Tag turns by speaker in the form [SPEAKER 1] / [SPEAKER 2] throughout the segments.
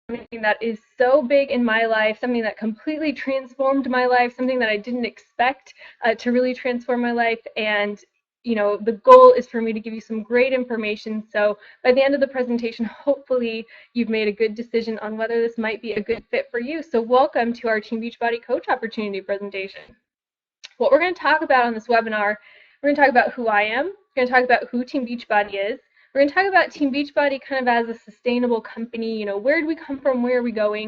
[SPEAKER 1] something that is so big in my life, something that completely transformed my life, something that I didn't expect to really transform my life. And the goal is for me to give you some great information. So by the end of the presentation, hopefully you've made a good decision on whether this might be a good fit for you. So welcome to our Team Beachbody Coach Opportunity presentation. What we're going to talk about on this webinar, we're going to talk about who I am. We're going to talk about who Team Beachbody is. We're going to talk about Team Beachbody kind of as a sustainable company. Where did we come from? Where are we going?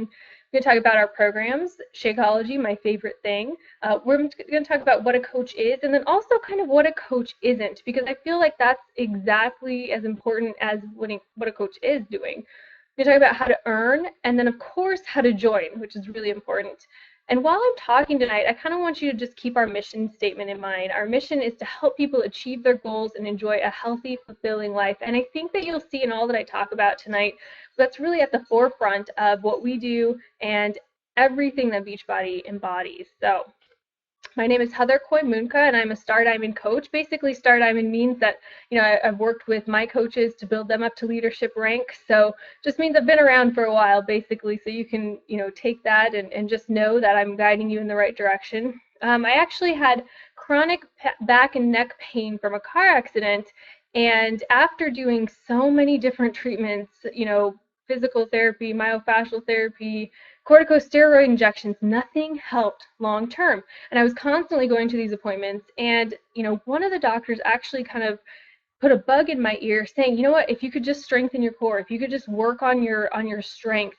[SPEAKER 1] We're going to talk about our programs, Shakeology, my favorite thing. We're going to talk about what a coach is, and then also kind of what a coach isn't, because I feel like that's exactly as important as what a coach is doing. We're going to talk about how to earn, and then of course how to join, which is really important. And while I'm talking tonight, I kind of want you to just keep our mission statement in mind. Our mission is to help people achieve their goals and enjoy a healthy, fulfilling life. And I think that you'll see in all that I talk about tonight, that's really at the forefront of what we do and everything that Beachbody embodies. So my name is Heather Koy-Munka, and I'm a Star Diamond coach. Basically, Star Diamond means that, I've worked with my coaches to build them up to leadership rank. So just means I've been around for a while, basically, so you can, take that and just know that I'm guiding you in the right direction. I actually had chronic back and neck pain from a car accident, and after doing so many different treatments, physical therapy, myofascial therapy, corticosteroid injections, nothing helped long term. And I was constantly going to these appointments, and one of the doctors actually kind of put a bug in my ear saying, you know what, if you could just strengthen your core, if you could just work on your strength,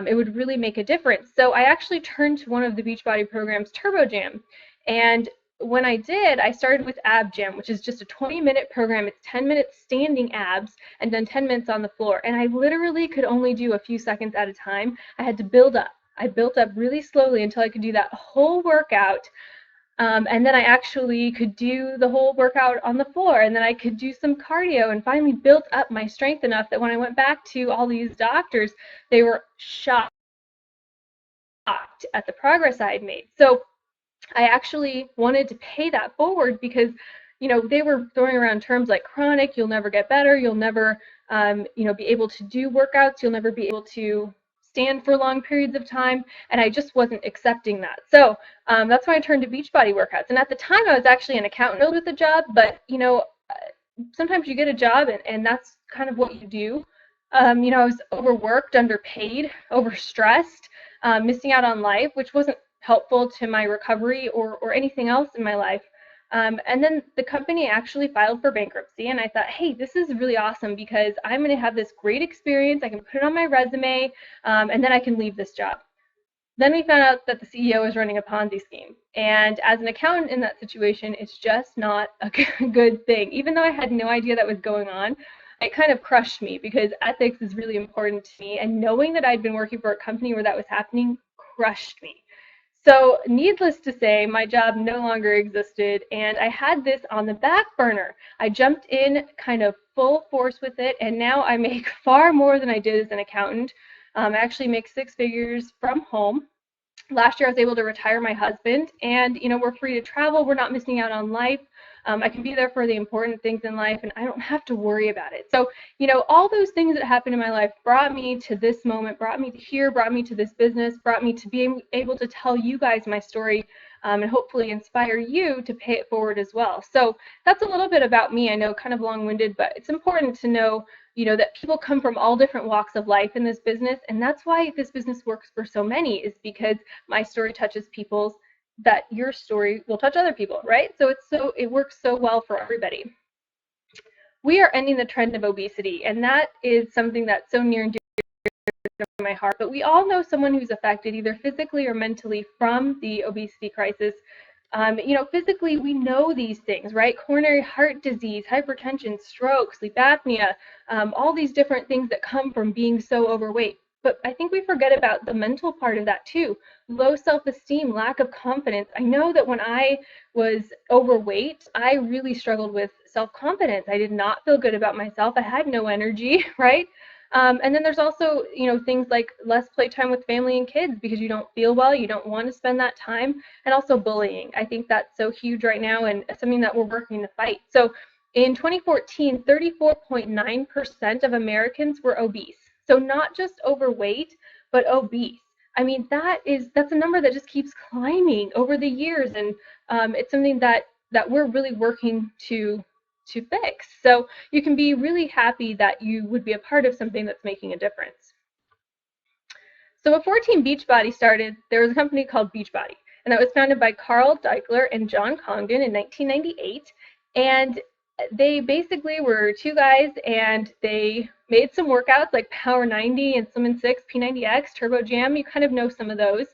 [SPEAKER 1] it would really make a difference. So I actually turned to one of the Beachbody programs, Turbo Jam. And when I did, I started with Ab Jam, which is just a 20-minute program. It's 10 minutes standing abs and then 10 minutes on the floor. And I literally could only do a few seconds at a time. I had to build up. I built up really slowly until I could do that whole workout. And then I actually could do the whole workout on the floor, and then I could do some cardio, and finally built up my strength enough that when I went back to all these doctors, they were shocked at the progress I had made. So I actually wanted to pay that forward because, they were throwing around terms like chronic, you'll never get better, you'll never, be able to do workouts, you'll never be able to stand for long periods of time, and I just wasn't accepting that. So that's why I turned to Beachbody workouts. And at the time, I was actually an accountant with a job, but, sometimes you get a job and that's kind of what you do. I was overworked, underpaid, overstressed, missing out on life, which wasn't helpful to my recovery or anything else in my life. And then the company actually filed for bankruptcy, and I thought, hey, this is really awesome because I'm going to have this great experience. I can put it on my resume, and then I can leave this job. Then we found out that the CEO was running a Ponzi scheme. And as an accountant in that situation, it's just not a good thing. Even though I had no idea that was going on, it kind of crushed me because ethics is really important to me. And knowing that I'd been working for a company where that was happening crushed me. So needless to say, my job no longer existed, and I had this on the back burner. I jumped in kind of full force with it, and now I make far more than I did as an accountant. I actually make 6 figures from home. Last year I was able to retire my husband, and we're free to travel. We're not missing out on life. I can be there for the important things in life, and I don't have to worry about it. So all those things that happened in my life brought me to this moment, brought me to here, brought me to this business, brought me to being able to tell you guys my story, and hopefully inspire you to pay it forward as well. So that's a little bit about me. I know, kind of long-winded, but it's important to know that people come from all different walks of life in this business, and that's why this business works for so many, is because my story touches people's, that your story will touch other people, right? So it works so well for everybody. We are ending the trend of obesity, and that is something that's so near and dear to my heart. But we all know someone who's affected either physically or mentally from the obesity crisis. Physically, we know these things, right? Coronary heart disease, hypertension, stroke, sleep apnea, all these different things that come from being so overweight. But I think we forget about the mental part of that too. Low self-esteem, lack of confidence. I know that when I was overweight, I really struggled with self-confidence. I did not feel good about myself. I had no energy, right? And then there's also, things like less playtime with family and kids because you don't feel well, you don't want to spend that time, and also bullying. I think that's so huge right now and something that we're working to fight. So in 2014, 34.9% of Americans were obese. So not just overweight, but obese. I mean, that's a number that just keeps climbing over the years, and it's something that we're really working to fix. So you can be really happy that you would be a part of something that's making a difference. So before Team Beachbody started, there was a company called Beachbody, and that was founded by Carl Deichler and John Congdon in 1998. And they basically were two guys, and they made some workouts like Power 90 and Slim in 6, P90X, Turbo Jam. You kind of know some of those.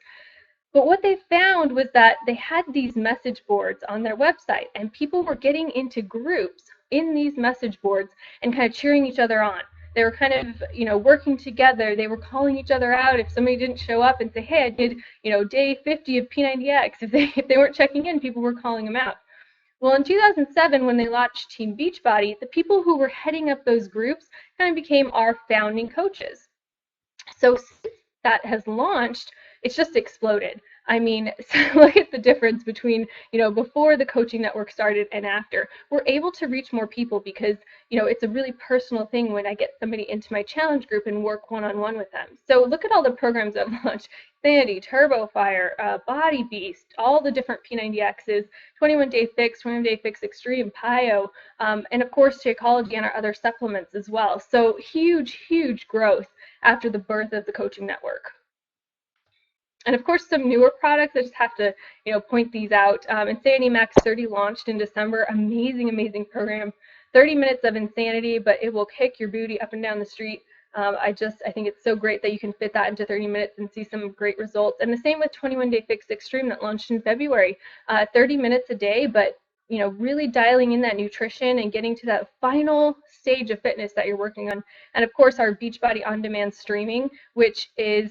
[SPEAKER 1] But what they found was that they had these message boards on their website, and people were getting into groups in these message boards and kind of cheering each other on. They were kind of, working together. They were calling each other out if somebody didn't show up and say, "Hey, I did, day 50 of P90X." If they weren't checking in, people were calling them out. Well, in 2007, when they launched Team Beachbody, the people who were heading up those groups kind of became our founding coaches. So since that has launched, it's just exploded. I mean, so look at the difference between, before the coaching network started and after. We're able to reach more people because, it's a really personal thing when I get somebody into my challenge group and work one-on-one with them. So look at all the programs I've launched. Sanity, Turbo Fire, Body Beast, all the different P90Xs, 21 Day Fix, 21 Day Fix Extreme, PIO, and of course Shakeology and our other supplements as well. So huge, huge growth after the birth of the coaching network. And of course, some newer products, I just have to, point these out. Insanity Max 30 launched in December. Amazing, amazing program. 30 minutes of insanity, but it will kick your booty up and down the street. I think it's so great that you can fit that into 30 minutes and see some great results. And the same with 21 Day Fix Extreme that launched in February. 30 minutes a day, but really dialing in that nutrition and getting to that final stage of fitness that you're working on. And of course, our Beachbody on-demand streaming, which is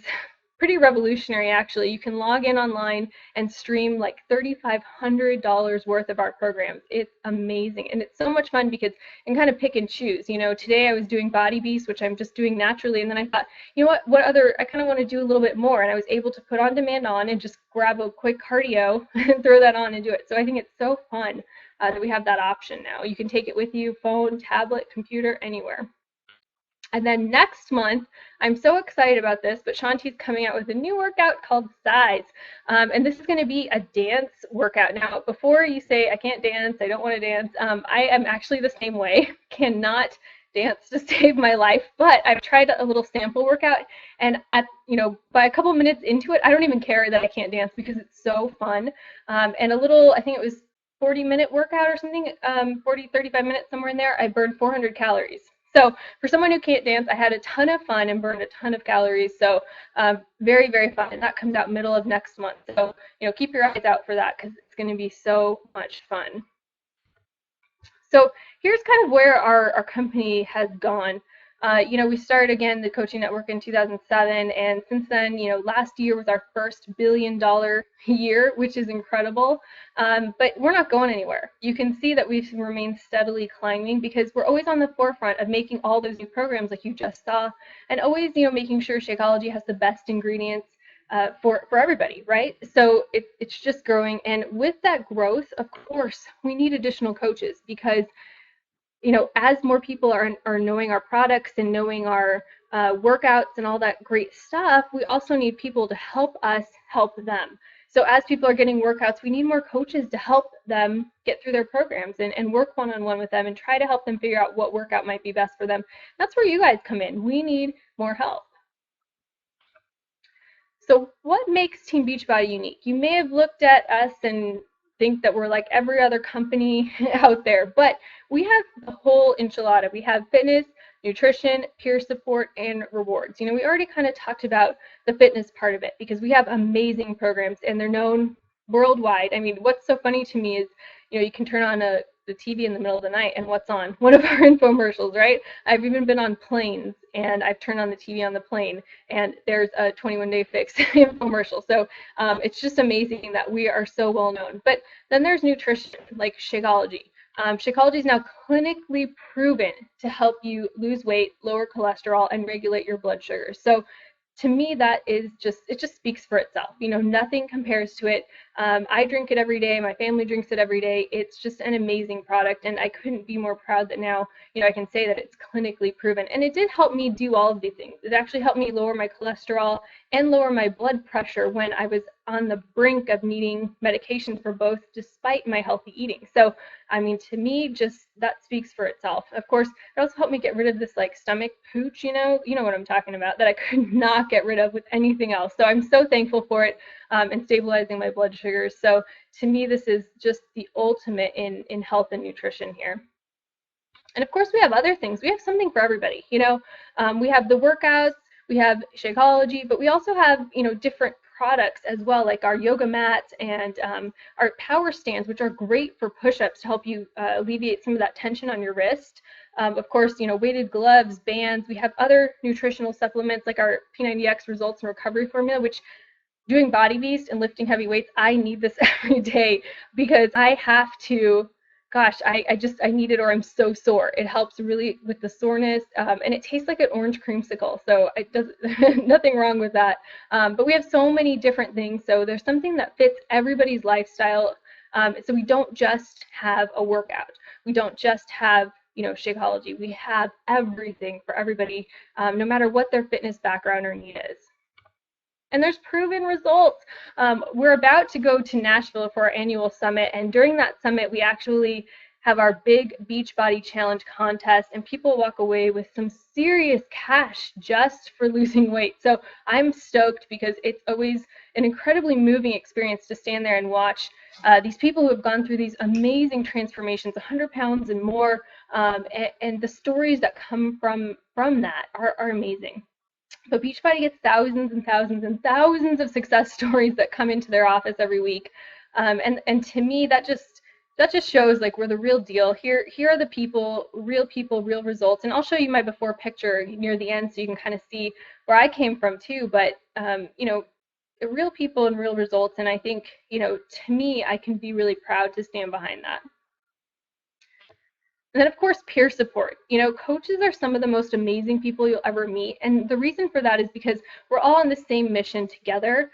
[SPEAKER 1] pretty revolutionary, actually. You can log in online and stream like $3,500 worth of our programs. It's amazing, and it's so much fun because you can kind of pick and choose. Today I was doing Body Beast, which I'm just doing naturally, and then I thought, what other, I kind of want to do a little bit more, and I was able to put on demand on and just grab a quick cardio and throw that on and do it. So I think it's so fun that we have that option now. You can take it with you, phone, tablet, computer, anywhere. And then next month, I'm so excited about this, but Shanti's coming out with a new workout called Size. And this is going to be a dance workout. Now, before you say, I can't dance, I don't want to dance, I am actually the same way. Cannot dance to save my life, but I've tried a little sample workout, and by a couple minutes into it, I don't even care that I can't dance because it's so fun. And I think it was 40-minute workout or something, 35 minutes, somewhere in there, I burned 400 calories. So for someone who can't dance, I had a ton of fun and burned a ton of calories. So very, very fun. And that comes out middle of next month. So, keep your eyes out for that because it's going to be so much fun. So here's kind of where our company has gone. We started again the coaching network in 2007, and since then, last year was our first $1 billion year, which is incredible. But we're not going anywhere. You can see that we've remained steadily climbing because we're always on the forefront of making all those new programs like you just saw, and always, making sure Shakeology has the best ingredients for everybody, right? So it's just growing, and with that growth, of course, we need additional coaches because as more people are knowing our products and knowing our workouts and all that great stuff, we also need people to help us help them. So as people are getting workouts, we need more coaches to help them get through their programs and work one-on-one with them and try to help them figure out what workout might be best for them. That's where you guys come in. We need more help. So what makes Team Beachbody unique? You may have looked at us and think that we're like every other company out there, but we have the whole enchilada. We have fitness, nutrition, peer support, and rewards. We already kind of talked about the fitness part of it because we have amazing programs and they're known worldwide. I mean, what's so funny to me is, you can turn on the TV in the middle of the night and what's on? One of our infomercials, right? I've even been on planes and I've turned on the TV on the plane and there's a 21 Day Fix infomercial. So it's just amazing that we are so well known. But then there's nutrition, like Shakeology. Shakeology is now clinically proven to help you lose weight, lower cholesterol, and regulate your blood sugar. So to me, that is it just speaks for itself. Nothing compares to it. I drink it every day. My family drinks it every day. It's just an amazing product, and I couldn't be more proud that now, I can say that it's clinically proven. And it did help me do all of these things. It actually helped me lower my cholesterol and lower my blood pressure when I was on the brink of needing medication for both, despite my healthy eating. So, I mean, to me, just that speaks for itself. Of course, it also helped me get rid of this like stomach pooch, you know what I'm talking about, that I could not get rid of with anything else. So I'm so thankful for it, and stabilizing my blood sugars. So to me, this is just the ultimate in health and nutrition here. And of course, we have other things. We have something for everybody. We have the workouts, we have Shakeology, but we also have, different products as well, like our yoga mats and our power stands, which are great for push-ups to help you alleviate some of that tension on your wrist. Of course, weighted gloves, bands. We have other nutritional supplements like our P90X Results and Recovery Formula, which doing Body Beast and lifting heavy weights, I need this every day because I have to, gosh, I need it or I'm so sore. It helps really with the soreness, and it tastes like an orange creamsicle, so it does nothing wrong with that. But we have so many different things, so there's something that fits everybody's lifestyle. So we don't just have a workout. We don't just have Shakeology. We have everything for everybody, no matter what their fitness background or need is. And there's proven results. We're about to go to Nashville for our annual summit, and during that summit, we actually have our big Beachbody Challenge contest, and people walk away with some serious cash just for losing weight. So I'm stoked because it's always an incredibly moving experience to stand there and watch these people who have gone through these amazing transformations, 100 pounds and more, and the stories that come from that are amazing. But Beachbody gets thousands and thousands and thousands of success stories that come into their office every week, and to me that just shows like we're the real deal. Here are the people, real results, and I'll show you my before picture near the end so you can kind of see where I came from too. But real people and real results, and I think to me I can be really proud to stand behind that. And then, of course, peer support. Coaches are some of the most amazing people you'll ever meet. And the reason for that is because we're all on the same mission together.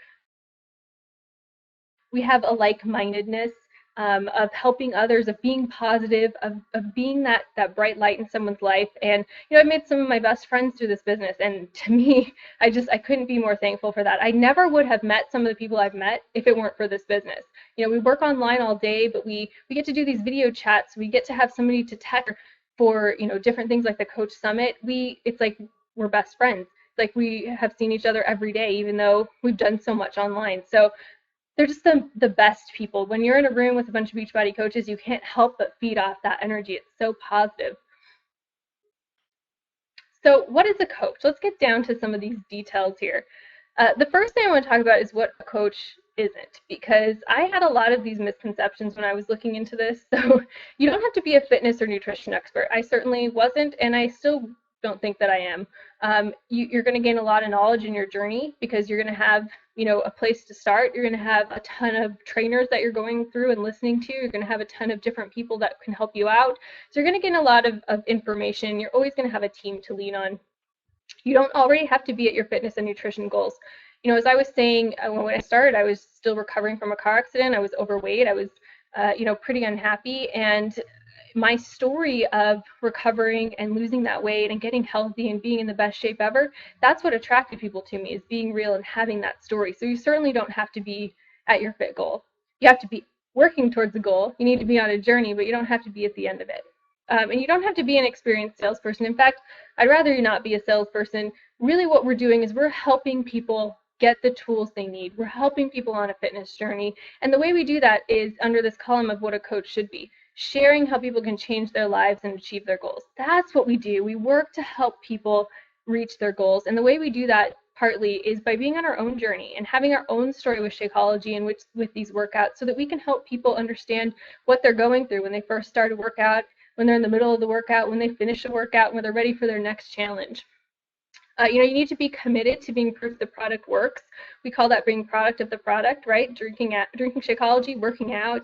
[SPEAKER 1] We have a like-mindedness, of helping others, of being positive, of being that bright light in someone's life. And I've made some of my best friends through this business, and to me, I couldn't be more thankful for that. I never would have met some of the people I've met if it weren't for this business. We work online all day, but we get to do these video chats. We get to have somebody to text for different things like the Coach Summit. It's like we're best friends. Like we have seen each other every day, even though we've done so much online. So they're just the best people. When you're in a room with a bunch of Beachbody coaches, you can't help but feed off that energy. It's so positive. So what is a coach? Let's get down to some of these details here. The first thing I want to talk about is what a coach isn't, because I had a lot of these misconceptions when I was looking into this. So you don't have to be a fitness or nutrition expert. I certainly wasn't, and I still don't think that I am. You're going to gain a lot of knowledge in your journey because you're going to have a place to start. You're going to have a ton of trainers that you're going through and listening to. You're going to have a ton of different people that can help you out. So you're going to gain a lot of information. You're always going to have a team to lean on. You don't already have to be at your fitness and nutrition goals. As I was saying, when I started, I was still recovering from a car accident. I was overweight. I was, pretty unhappy. And my story of recovering and losing that weight and getting healthy and being in the best shape ever, that's what attracted people to me, is being real and having that story. So you certainly don't have to be at your fit goal. You have to be working towards the goal. You need to be on a journey, but you don't have to be at the end of it. And you don't have to be an experienced salesperson. In fact, I'd rather you not be a salesperson. Really what we're doing is we're helping people get the tools they need. We're helping people on a fitness journey. And the way we do that is under this column of what a coach should be, sharing how people can change their lives and achieve their goals. That's what we do. We work to help people reach their goals. And the way we do that partly is by being on our own journey and having our own story with Shakeology and with these workouts, so that we can help people understand what they're going through when they first start a workout, when they're in the middle of the workout, when they finish a workout, when they're ready for their next challenge. You need to be committed to being proof the product works. We call that being product of the product, right? Drinking Shakeology, working out,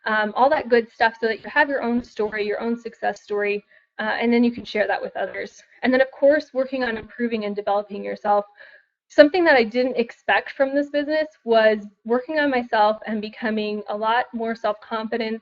[SPEAKER 1] all that good stuff, so that you have your own story, your own success story, and then you can share that with others. And then, of course, working on improving and developing yourself. something that I didn't expect from this business was working on myself and becoming a lot more self-confident.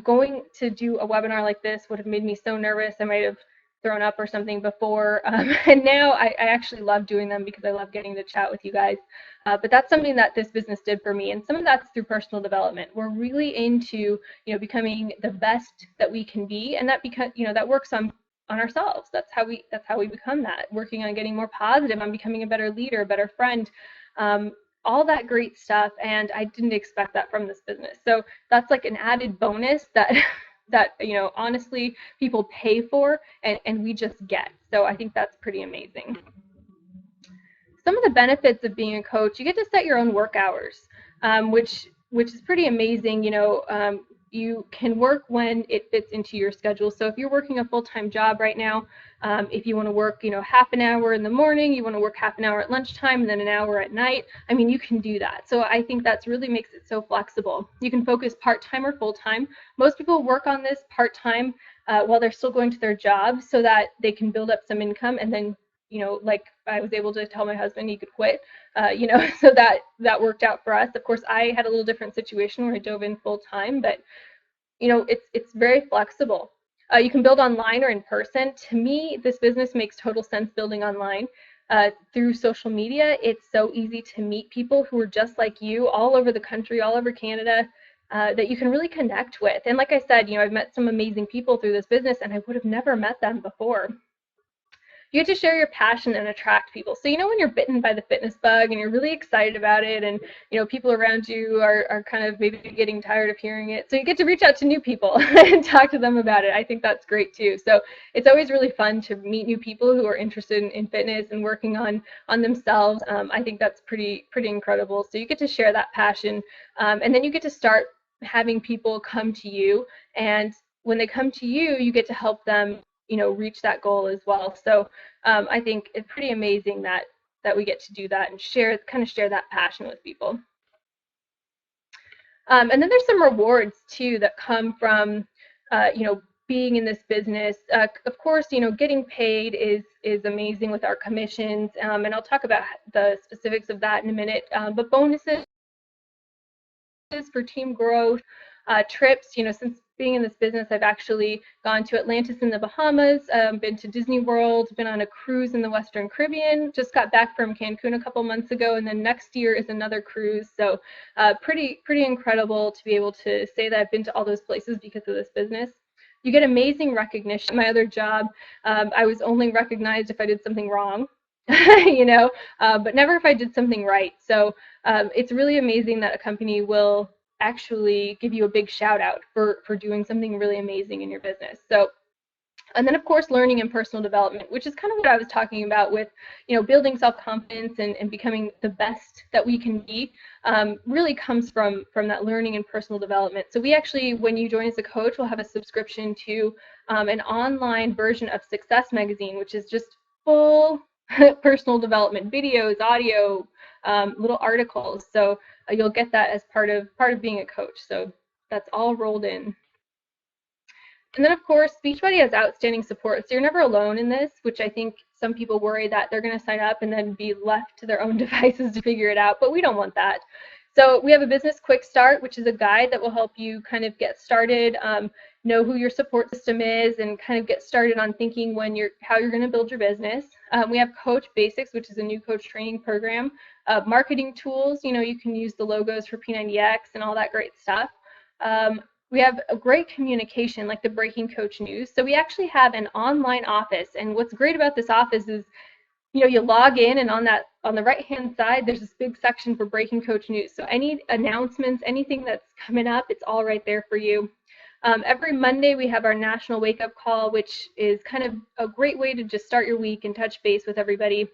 [SPEAKER 1] Going to do a webinar like this would have made me so nervous. I might have thrown up or something before. And now I actually love doing them because I love getting to chat with you guys. But that's something that this business did for me. And some of that's through personal development. We're really into, becoming the best that we can be. And that that works on ourselves. That's how we become that. Working on getting more positive, on becoming a better leader, a better friend, all that great stuff. And I didn't expect that from this business. So that's like an added bonus that that honestly people pay for and we just get. So I think that's pretty amazing. Some of the benefits of being a coach, you get to set your own work hours, which is pretty amazing. You can work when it fits into your schedule. So if you're working a full-time job right now, if you want to work, half an hour in the morning, you want to work half an hour at lunchtime, and then an hour at night, I mean, you can do that. So I think that's really makes it so flexible. You can focus part-time or full-time. Most people work on this part-time while they're still going to their job so that they can build up some income, and then like I was able to tell my husband he could quit, so that worked out for us. Of course, I had a little different situation where I dove in full time, but it's very flexible. You can build online or in person. To me, this business makes total sense building online. Through social media, it's so easy to meet people who are just like you all over the country, all over Canada, that you can really connect with. And like I said, I've met some amazing people through this business, and I would have never met them before. You get to share your passion and attract people. So when you're bitten by the fitness bug and you're really excited about it, and people around you are kind of maybe getting tired of hearing it, so you get to reach out to new people and talk to them about it. I think that's great too. So it's always really fun to meet new people who are interested in fitness and working on themselves. I think that's pretty incredible. So you get to share that passion, and then you get to start having people come to you, and when they come to you, you get to help them reach that goal as well. So I think it's pretty amazing that we get to do that and share that passion with people. And then there's some rewards too that come from being in this business. Of course, getting paid is amazing with our commissions, and I'll talk about the specifics of that in a minute. But bonuses for team growth, trips. Since being in this business, I've actually gone to Atlantis in the Bahamas, been to Disney World, been on a cruise in the Western Caribbean, just got back from Cancun a couple months ago, and then next year is another cruise. So pretty incredible to be able to say that I've been to all those places because of this business. You get amazing recognition. My other job, I was only recognized if I did something wrong. But never if I did something right. So it's really amazing that a company will actually give you a big shout out for doing something really amazing in your business. So, and then of course learning and personal development, which is kind of what I was talking about with building self-confidence and becoming the best that we can be, really comes from that learning and personal development. So we actually, when you join as a coach, we'll have a subscription to an online version of Success Magazine, which is just full personal development videos, audio, little articles. So you'll get that as part of being a coach. So that's all rolled in. And then, of course, Beachbody has outstanding support. So you're never alone in this, which I think some people worry that they're going to sign up and then be left to their own devices to figure it out. But we don't want that. So we have a business quick start, which is a guide that will help you kind of get started, know who your support system is, and kind of get started on thinking how you're going to build your business. We have Coach Basics, which is a new coach training program. Marketing tools, you can use the logos for P90X and all that great stuff. We have a great communication, like the Breaking Coach News. So we actually have an online office, and what's great about this office is, you log in, and on the right-hand side, there's this big section for Breaking Coach News. So any announcements, anything that's coming up, it's all right there for you. Every Monday, we have our National Wake Up Call, which is kind of a great way to just start your week and touch base with everybody.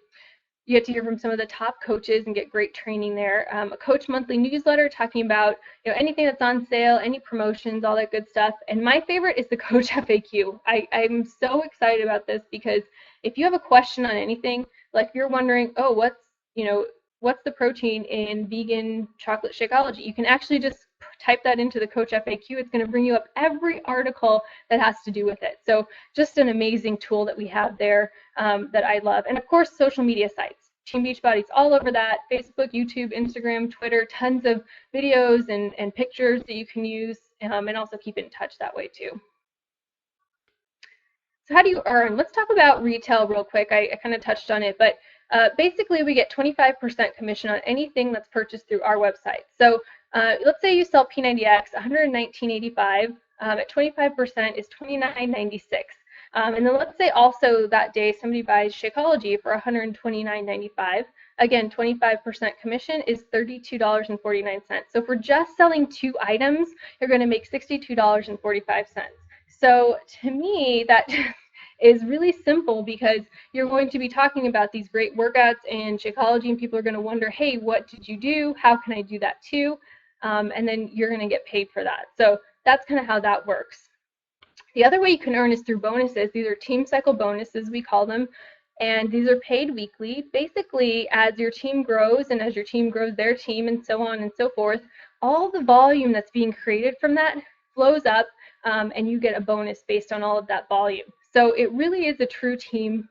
[SPEAKER 1] You get to hear from some of the top coaches and get great training there. A coach monthly newsletter talking about anything that's on sale, any promotions, all that good stuff. And my favorite is the Coach FAQ. I'm so excited about this because if you have a question on anything, like if you're wondering, oh, what's the protein in vegan chocolate Shakeology, you can actually just type that into the Coach FAQ. It's going to bring you up every article that has to do with it. So just an amazing tool that we have there that I love. And of course, social media sites. Team Beachbody's all over that. Facebook, YouTube, Instagram, Twitter, tons of videos and pictures that you can use, and also keep in touch that way too. So how do you earn? Let's talk about retail real quick. I kind of touched on it, but basically we get 25% commission on anything that's purchased through our website. So let's say you sell P90X, 119.85. At 25% is 29.96. And then let's say also that day somebody buys Shakeology for 129.95. Again, 25% commission is $32.49. So for just selling 2 items, you're going to make $62.45. So to me, that is really simple because you're going to be talking about these great workouts and Shakeology, and people are going to wonder, hey, what did you do? How can I do that too? And then you're going to get paid for that. So that's kind of how that works. The other way you can earn is through bonuses. These are team cycle bonuses, we call them, and these are paid weekly. Basically, as your team grows and as your team grows their team and so on and so forth, all the volume that's being created from that flows up, and you get a bonus based on all of that volume. So it really is a true team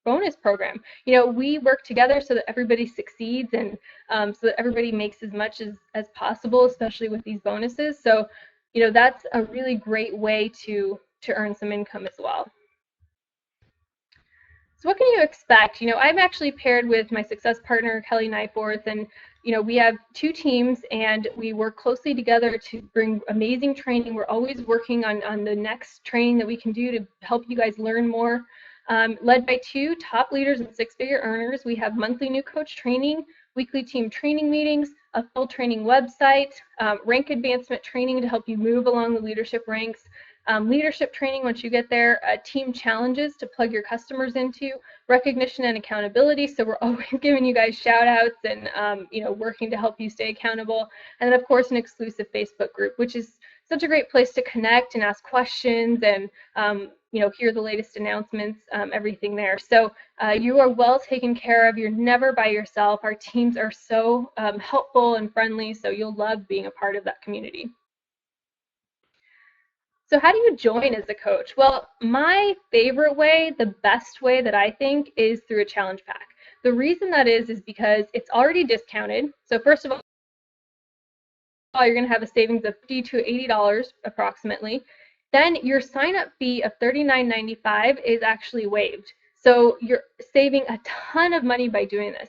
[SPEAKER 1] bonus program. You know, we work together so that everybody succeeds and so that everybody makes as much as possible, especially with these bonuses. So you know, that's a really great way to earn some income as well. So what can you expect? You know, I'm actually paired with my success partner, Kelly Nyforth, and, you know, we have 2 teams and we work closely together to bring amazing training. We're always working on the next training that we can do to help you guys learn more. Led by 2 top leaders and 6-figure earners, we have monthly new coach training, weekly team training meetings, a full training website, rank advancement training to help you move along the leadership ranks, leadership training once you get there, team challenges to plug your customers into, recognition and accountability. So we're always giving you guys shout outs and you know, working to help you stay accountable. And then of course an exclusive Facebook group, which is such a great place to connect and ask questions and you know, hear the latest announcements, everything there. So you are well taken care of. You're never by yourself. Our teams are so helpful and friendly, so you'll love being a part of that community. So how do you join as a coach? Well, my favorite way, the best way that I think, is through a challenge pack. The reason that is because it's already discounted. So first of all, you're going to have a savings of $50 to $80 approximately. Then your sign-up fee of $39.95 is actually waived. So you're saving a ton of money by doing this.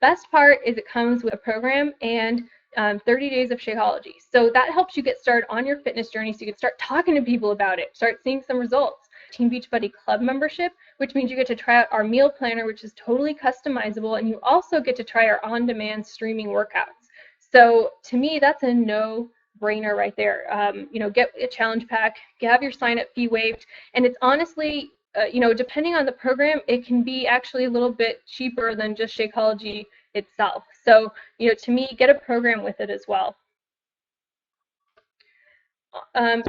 [SPEAKER 1] Best part is it comes with a program and 30 days of Shakeology. So that helps you get started on your fitness journey so you can start talking to people about it, start seeing some results. Team Beachbody Club membership, which means you get to try out our meal planner, which is totally customizable, and you also get to try our on-demand streaming workouts. So to me, that's a no-brainer right there. You know, get a challenge pack, have your sign-up fee waived, and it's honestly, you know, depending on the program, it can be actually a little bit cheaper than just Shakeology itself. So, you know, to me, get a program with it as well.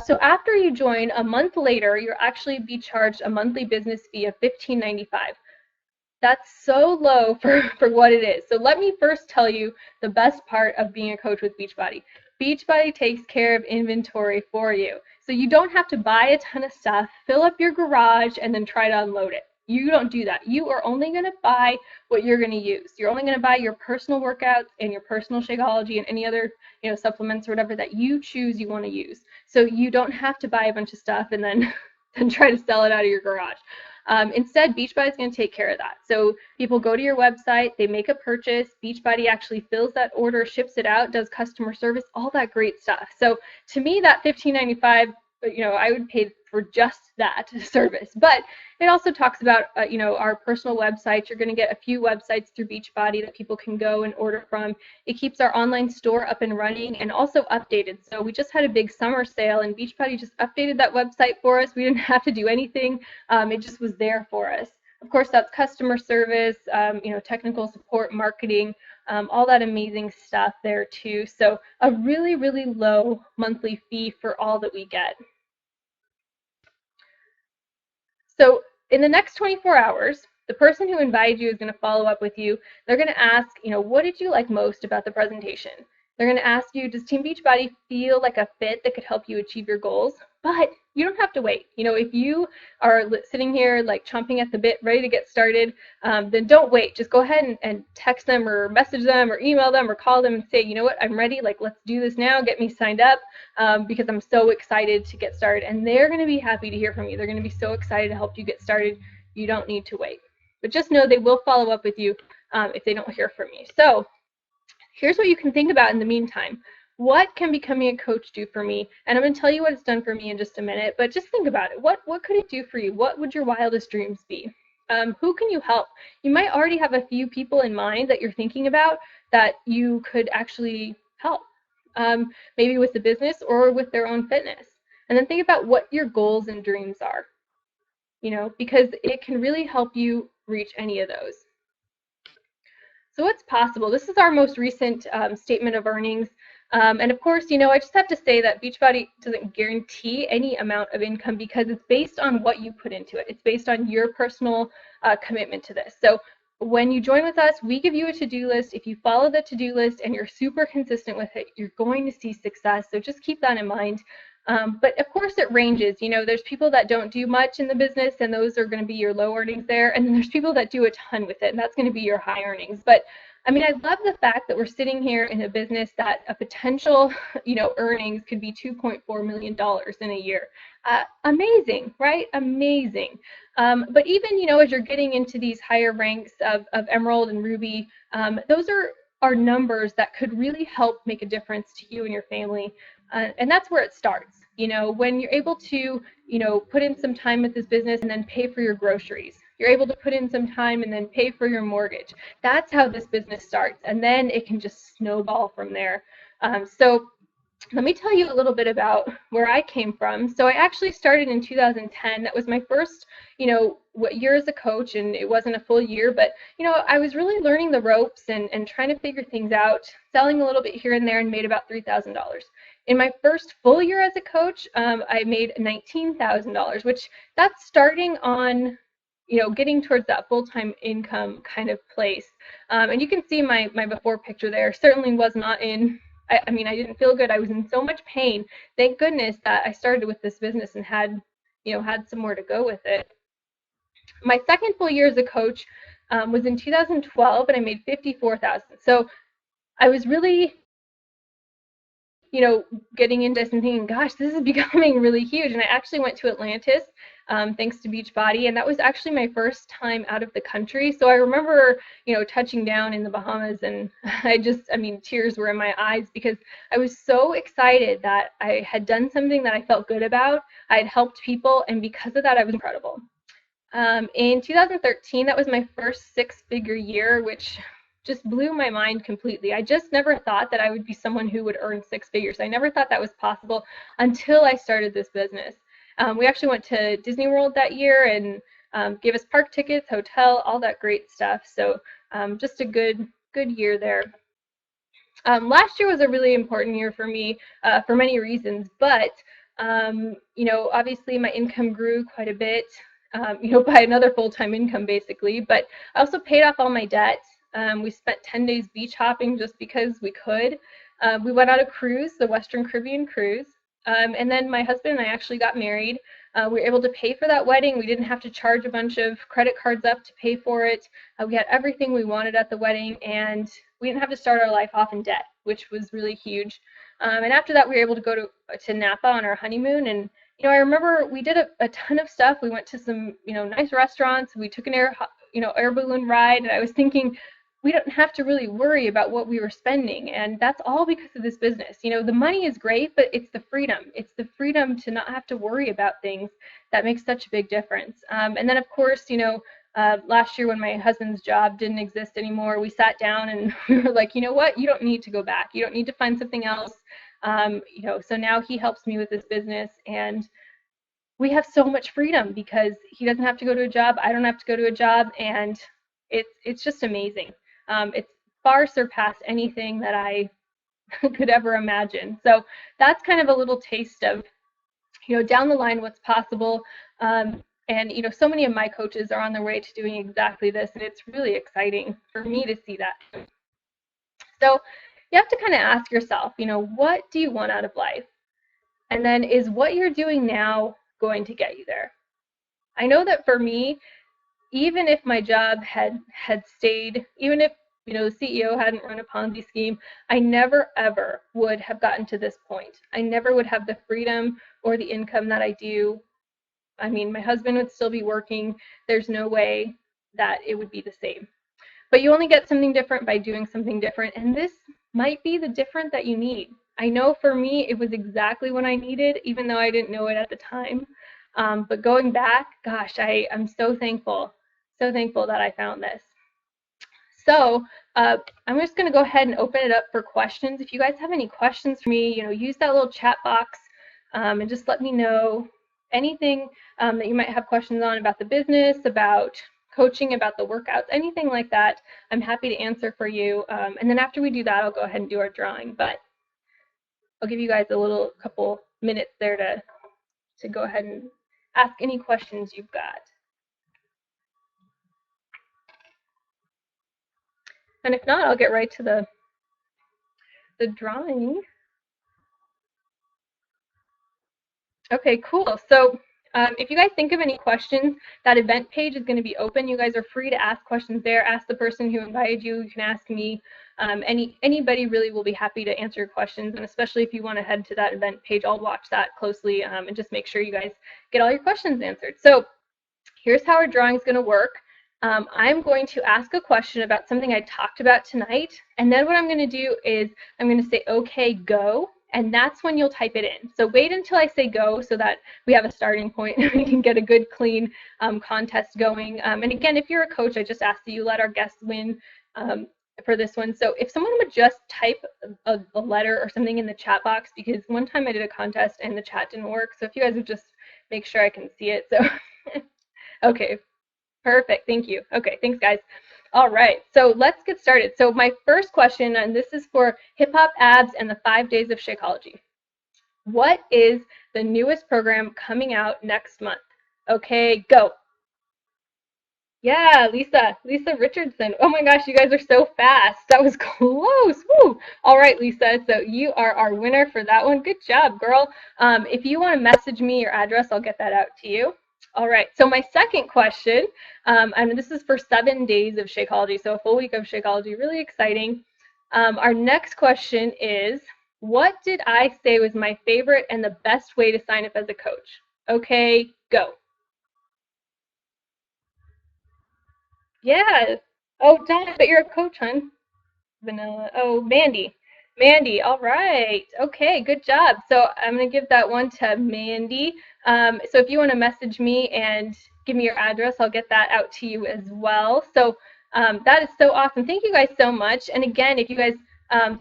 [SPEAKER 1] So after you join, a month later, you'll actually be charged a monthly business fee of $15.95. That's so low for what it is. So let me first tell you the best part of being a coach with Beachbody. Beachbody takes care of inventory for you. So you don't have to buy a ton of stuff, fill up your garage, and then try to unload it. You don't do that. You are only going to buy what you're going to use. You're only going to buy your personal workouts and your personal Shakeology and any other, you know, supplements or whatever that you choose you want to use. So you don't have to buy a bunch of stuff and then then try to sell it out of your garage. Instead, Beachbody is going to take care of that. So people go to your website, they make a purchase, Beachbody actually fills that order, ships it out, does customer service, all that great stuff. So to me, that $15.95, you know, I would pay for just that service. But it also talks about, you know, our personal websites. You're going to get a few websites through Beachbody that people can go and order from. It keeps our online store up and running and also updated. So we just had a big summer sale and Beachbody just updated that website for us. We didn't have to do anything. It just was there for us. Of course, that's customer service, you know, technical support, marketing, all that amazing stuff there too. So a really, really low monthly fee for all that we get. So in the next 24 hours, the person who invited you is going to follow up with you. They're going to ask, you know, what did you like most about the presentation? They're going to ask you, does Team Beachbody feel like a fit that could help you achieve your goals? But you don't have to wait. If you are sitting here like chomping at the bit, ready to get started, then don't wait. Just go ahead and text them or message them or email them or call them and say, you know what, I'm ready. Like, let's do this now. Get me signed up because I'm so excited to get started. And they're going to be happy to hear from you. They're going to be so excited to help you get started. You don't need to wait. But just know they will follow up with you if they don't hear from you. So here's what you can think about in the meantime. What can becoming a coach do for me? And I'm going to tell you what it's done for me in just a minute, but just think about it. What could it do for you? What would your wildest dreams be? Who can you help? You might already have a few people in mind that you're thinking about that you could actually help, maybe with the business or with their own fitness. And then think about what your goals and dreams are, because it can really help you reach any of those. So it's possible. This is our most recent statement of earnings. And of course, I just have to say that Beachbody doesn't guarantee any amount of income because it's based on what you put into it. It's based on your personal commitment to this. So when you join with us, we give you a to-do list. If you follow the to-do list and you're super consistent with it, you're going to see success. So just keep that in mind. But of course it ranges. There's people that don't do much in the business and those are going to be your low earnings there. And then there's people that do a ton with it and that's going to be your high earnings. But I love the fact that we're sitting here in a business that a potential, earnings could be $2.4 million in a year. Amazing, right? Amazing. But even, as you're getting into these higher ranks of Emerald and Ruby, those are numbers that could really help make a difference to you and your family. And that's where it starts. When you're able to, put in some time with this business and then pay for your groceries. You're able to put in some time and then pay for your mortgage. That's how this business starts. And then it can just snowball from there. So let me tell you a little bit about where I came from. So I actually started in 2010. That was my first, year as a coach, and it wasn't a full year, but, I was really learning the ropes and trying to figure things out, selling a little bit here and there, and made about $3,000. In my first full year as a coach, I made $19,000, which that's starting on, getting towards that full-time income kind of place. And you can see my before picture there. Certainly was not in, I didn't feel good. I was in so much pain. Thank goodness that I started with this business and had somewhere to go with it. My second full year as a coach was in 2012, and I made $54,000. So I was really, getting into this and thinking, gosh, this is becoming really huge. And I actually went to Atlantis, thanks to Beachbody, and that was actually my first time out of the country. So I remember, touching down in the Bahamas, and tears were in my eyes because I was so excited that I had done something that I felt good about. I had helped people, and because of that, I was incredible. In 2013, that was my first six-figure year, which just blew my mind completely. I just never thought that I would be someone who would earn six figures. I never thought that was possible until I started this business. We actually went to Disney World that year and gave us park tickets, hotel, all that great stuff. So just a good year there. Last year was a really important year for me for many reasons, but obviously my income grew quite a bit, by another full-time income basically, but I also paid off all my debt. We spent 10 days beach hopping just because we could. We went on a cruise, the Western Caribbean cruise, and then my husband and I actually got married. We were able to pay for that wedding. We didn't have to charge a bunch of credit cards up to pay for it. We had everything we wanted at the wedding, and we didn't have to start our life off in debt, which was really huge. And after that, we were able to go to Napa on our honeymoon, and I remember we did a ton of stuff. We went to some nice restaurants. We took an air balloon ride, and I was thinking, we don't have to really worry about what we were spending, and that's all because of this business. The money is great, but it's the freedom. It's the freedom to not have to worry about things that makes such a big difference. And then, of course, last year when my husband's job didn't exist anymore, we sat down and we were like, you know what? You don't need to go back. You don't need to find something else. So now he helps me with this business, and we have so much freedom because he doesn't have to go to a job. I don't have to go to a job, and it's just amazing. It's far surpassed anything that I could ever imagine. So that's kind of a little taste of, down the line what's possible. And, so many of my coaches are on their way to doing exactly this, and it's really exciting for me to see that. So you have to kind of ask yourself, what do you want out of life? And then is what you're doing now going to get you there? I know that for me, even if my job had stayed, even if the CEO hadn't run a Ponzi scheme, I never ever would have gotten to this point. I never would have the freedom or the income that I do. I mean, my husband would still be working. There's no way that it would be the same. But you only get something different by doing something different, and this might be the different that you need. I know for me, it was exactly what I needed, even though I didn't know it at the time. But going back, gosh, I'm so thankful that I found this. So I'm just going to go ahead and open it up for questions. If you guys have any questions for me, use that little chat box and just let me know anything that you might have questions on about the business, about coaching, about the workouts, anything like that. I'm happy to answer for you. And then after we do that, I'll go ahead and do our drawing. But I'll give you guys a little couple minutes there to go ahead and ask any questions you've got. And if not, I'll get right to the drawing. Okay, cool. So if you guys think of any questions, that event page is going to be open. You guys are free to ask questions there. Ask the person who invited you. You can ask me. Anybody really will be happy to answer your questions. And especially if you want to head to that event page, I'll watch that closely and just make sure you guys get all your questions answered. So here's how our drawing is going to work. I'm going to ask a question about something I talked about tonight. And then what I'm going to do is I'm going to say, okay, go. And that's when you'll type it in. So wait until I say go so that we have a starting point and we can get a good, clean contest going. And again, if you're a coach, I just ask that you let our guests win for this one. So if someone would just type a letter or something in the chat box, because one time I did a contest and the chat didn't work. So if you guys would just make sure I can see it. So, okay, perfect. Thank you. Okay, thanks, guys. All right, so let's get started. So my first question, and this is for Hip Hop Abs and the 5 Days of Shakeology. What is the newest program coming out next month? Okay, go. Yeah, Lisa Richardson. Oh my gosh, you guys are so fast. That was close. Woo. All right, Lisa. So you are our winner for that one. Good job, girl. If you want to message me your address, I'll get that out to you. All right. So my second question, and this is for 7 days of Shakeology, so a full week of Shakeology. Really exciting. Our next question is, what did I say was my favorite and the best way to sign up as a coach? Okay, go. Yeah. Oh, Don, but you're a coach, hon. Vanilla. Oh, Mandy. Mandy, all right. Okay, good job. So I'm going to give that one to Mandy. So if you want to message me and give me your address, I'll get that out to you as well. So that is so awesome. Thank you guys so much. And again, if you guys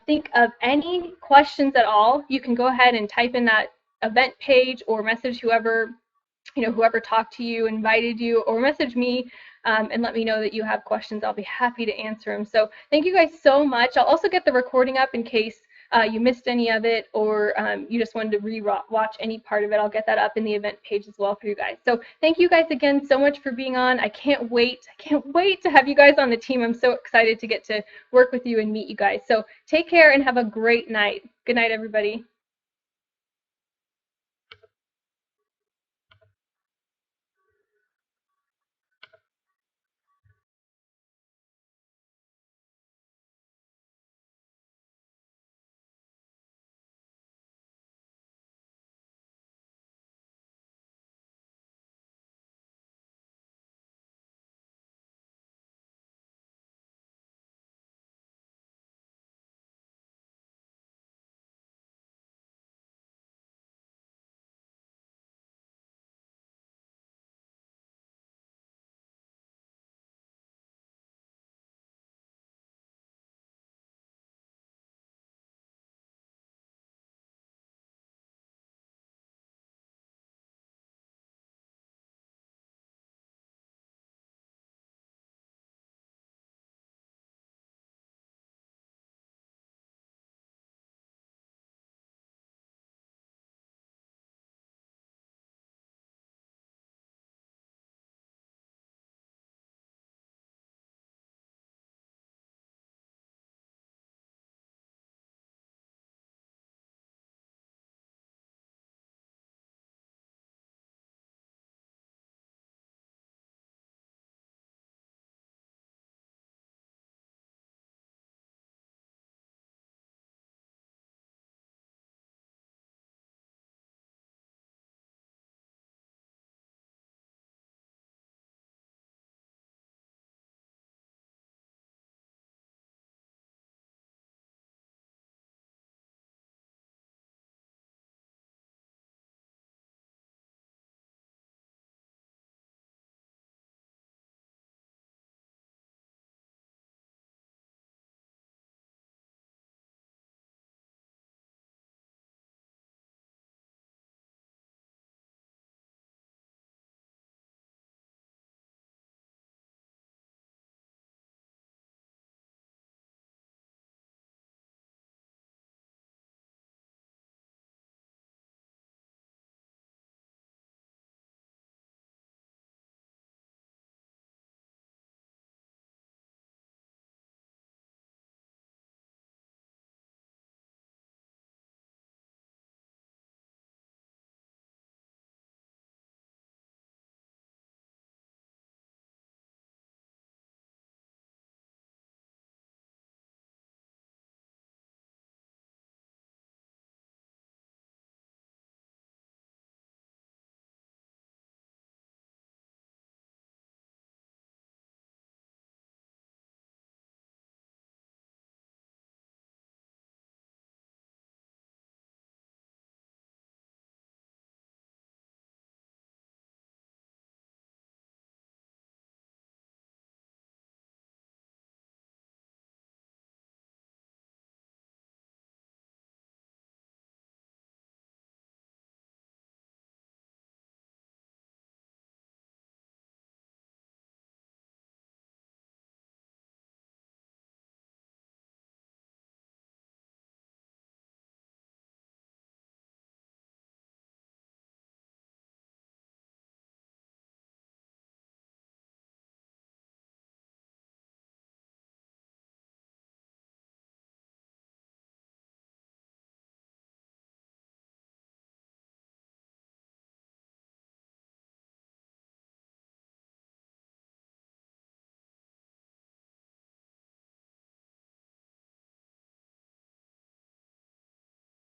[SPEAKER 1] think of any questions at all, you can go ahead and type in that event page or message whoever talked to you, invited you, or message me and let me know that you have questions. I'll be happy to answer them. So thank you guys so much. I'll also get the recording up in case you missed any of it or you just wanted to re-watch any part of it. I'll get that up in the event page as well for you guys. So thank you guys again so much for being on. I can't wait to have you guys on the team. I'm so excited to get to work with you and meet you guys. So take care and have a great night. Good night, everybody.